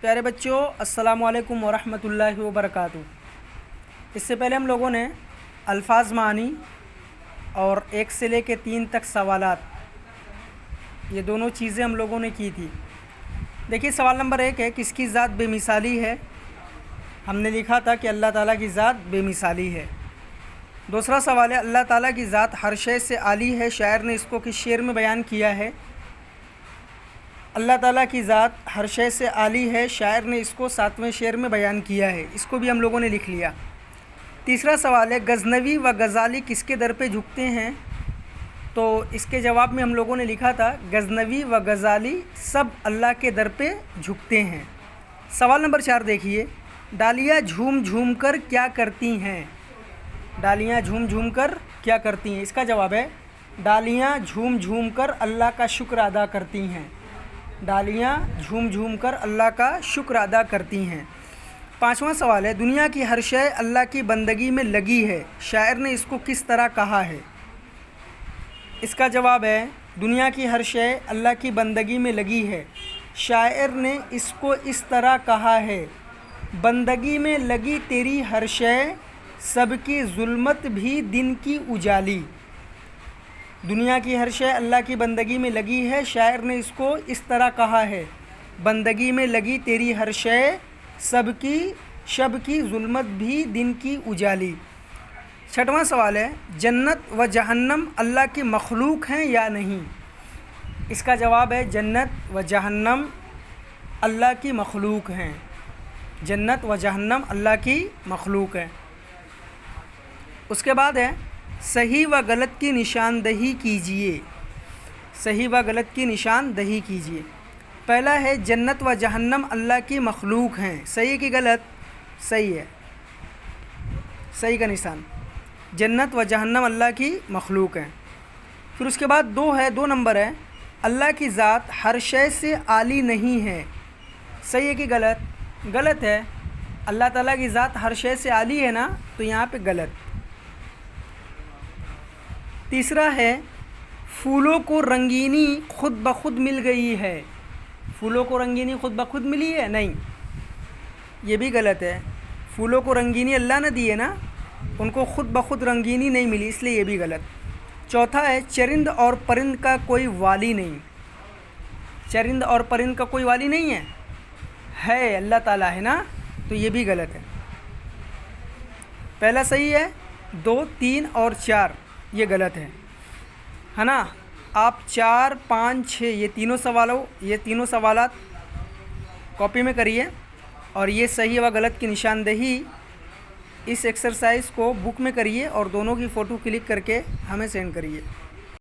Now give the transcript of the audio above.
پیارے بچوں، السلام علیکم ورحمۃ اللہ وبرکاتہ۔ اس سے پہلے ہم لوگوں نے الفاظ معانی اور 1 سے لے کے 3 تک سوالات، یہ دونوں چیزیں ہم لوگوں نے کی تھی۔ دیکھیے سوال نمبر 1 ہے، کس کی ذات بے مثالی ہے؟ ہم نے لکھا تھا کہ اللہ تعالیٰ کی ذات بے مثالی ہے۔ دوسرا سوال ہے، اللہ تعالیٰ کی ذات ہر شے سے عالی ہے، شاعر نے اس کو کس شعر میں بیان کیا ہے؟ اللہ تعالیٰ کی ذات ہر شے سے عالی ہے، شاعر نے اس کو 7ویں شعر میں بیان کیا ہے، اس کو بھی ہم لوگوں نے لکھ لیا۔ تیسرا سوال ہے، غزنوی و غزالی کس کے در پہ جھکتے ہیں؟ تو اس کے جواب میں ہم لوگوں نے لکھا تھا غزنوی و غزالی سب اللہ کے در پہ جھکتے ہیں۔ سوال نمبر 4 دیکھیے، ڈالیاں جھوم جھوم کر کیا کرتی ہیں؟ ڈالیاں جھوم جھوم کر کیا کرتی ہیں؟ اس کا جواب ہے ڈالیاں جھوم جھوم کر اللہ کا شکر ادا کرتی ہیں۔ ڈالیاں جھوم جھوم کر اللہ کا شکر ادا کرتی ہیں۔ 5واں سوال ہے، دنیا کی ہر شے اللہ کی بندگی میں لگی ہے، شاعر نے اس کو کس طرح کہا ہے؟ اس کا جواب ہے دنیا کی ہر شے اللہ کی بندگی میں لگی ہے، شاعر نے اس کو اس طرح کہا ہے، بندگی میں لگی تیری ہر شے، سب کی ظلمت بھی دن کی اجالی۔ دنیا کی ہر شے اللہ کی بندگی میں لگی ہے، شاعر نے اس کو اس طرح کہا ہے، بندگی میں لگی تیری ہر شے، سب کی شب کی ظلمت بھی دن کی اجالی۔ 6واں سوال ہے، جنت و جہنم اللہ کی مخلوق ہیں یا نہیں؟ اس کا جواب ہے جنت و جہنم اللہ کی مخلوق ہیں۔ جنت و جہنم اللہ کی مخلوق ہیں۔ اس کے بعد ہے، صحیح و غلط کی نشاندہی کیجیے۔ صحیح و غلط کی نشاندہی کیجیے۔ پہلا ہے، جنت و جہنم اللہ کی مخلوق ہیں، صحیح کی غلط؟ صحیح ہے، صحیح کا نشان، جنت و جہنم اللہ کی مخلوق ہیں۔ پھر اس کے بعد 2 نمبر ہے، اللہ کی ذات ہر شے سے عالی نہیں ہے، صحیح ہے کہ غلط؟ غلط ہے، اللہ تعالیٰ کی ذات ہر شے سے عالی ہے نا، تو یہاں پہ غلط۔ تیسرا ہے، پھولوں کو رنگینی خود بخود مل گئی ہے، پھولوں کو رنگینی خود بخود ملی ہے؟ نہیں، یہ بھی غلط ہے، پھولوں کو رنگینی اللہ نے دی ہے نا، ان کو خود بخود رنگینی نہیں ملی، اس لیے یہ بھی غلط۔ چوتھا ہے، چرند اور پرند کا کوئی والی نہیں، چرند اور پرند کا کوئی والی نہیں ہے اللہ تعالیٰ ہے نا، تو یہ بھی غلط ہے۔ پہلا صحیح ہے، 2، 3 اور 4 یہ غلط ہے نا۔ آپ 4، 5، 6 یہ تینوں سوالات کاپی میں کریے، اور یہ صحیح و غلط کی نشاندہی اس ایکسرسائز کو بک میں کریے، اور دونوں کی فوٹو کلک کر کے ہمیں سینڈ کریے۔